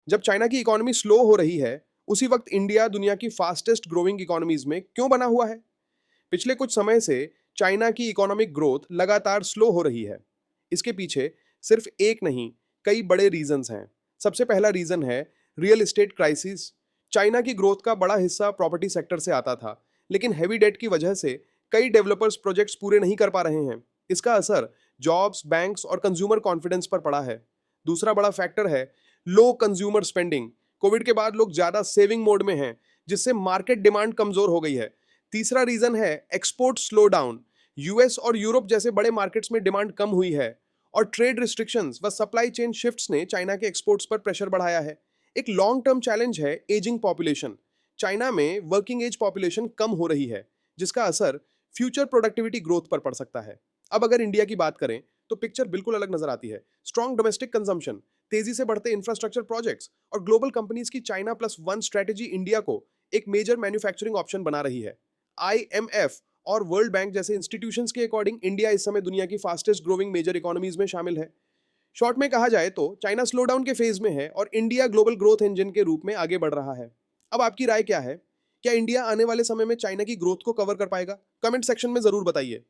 जब चाइना की economy slow हो रही है, उसी वक्त इंडिया दुनिया की फास्टेस्ट ग्रोइंग इकोनॉमीज में क्यों बना हुआ है? पिछले कुछ समय से चाइना की इकोनॉमिक ग्रोथ लगातार स्लो हो रही है। इसके पीछे सिर्फ एक नहीं, कई बड़े रीजंस हैं। सबसे पहला रीजन है रियल एस्टेट क्राइसिस। चाइना की ग्रोथ का बड़ा हिस्सा प्रॉपर्टी सेक्टर से आता था, लेकिन हैवी डेट की वजह से कई डेवलपर्स प्रोजेक्ट्स पूरे नहीं कर पा रहे हैं। इसका असर जॉब्स, बैंक्स और कंज्यूमर कॉन्फिडेंस पर पड़ा है। दूसरा बड़ा फैक्टर है लो कंज्यूमर स्पेंडिंग। कोविड के बाद लोग ज्यादा सेविंग मोड में हैं, जिससे मार्केट डिमांड कमजोर हो गई है। तीसरा रीजन है एक्सपोर्ट स्लो डाउन। यूएस और यूरोप जैसे बड़े मार्केट्स में डिमांड कम हुई है, और ट्रेड रिस्ट्रिक्शंस व सप्लाई चेन शिफ्ट्स ने चाइना के एक्सपोर्ट्स पर प्रेशर बढ़ाया है। एक लॉन्ग टर्म चैलेंज है एजिंग पॉपुलेशन। चाइना में वर्किंग एज पॉपुलेशन कम हो रही है, जिसका असर फ्यूचर प्रोडक्टिविटी ग्रोथ पर पड़ सकता है। अब अगर इंडिया की बात करें तो पिक्चर बिल्कुल अलग नजर आती है। स्ट्रॉन्ग डोमेस्टिक कंजम्पशन, तेजी से बढ़ते इंफ्रास्ट्रक्चर प्रोजेक्ट्स और ग्लोबल कंपनीज की China plus one strategy India को एक मेजर मैन्युफैक्चरिंग ऑप्शन बना रही है। आईएमएफ और वर्ल्ड बैंक जैसे इंस्टीट्यूशंस के अकॉर्डिंग इंडिया इस समय दुनिया की फास्टेस्ट ग्रोइंग मेजर इकोनॉमीज में शामिल है। शॉर्ट में कहा जाए तो चाइना स्लो डाउन के फेज में है और इंडिया ग्लोबल ग्रोथ इंजन के रूप में आगे बढ़ रहा है। अब आपकी राय क्या है? क्या इंडिया आने वाले समय में चाइना की ग्रोथ को कवर कर पाएगा? कमेंट सेक्शन में जरूर बताइए।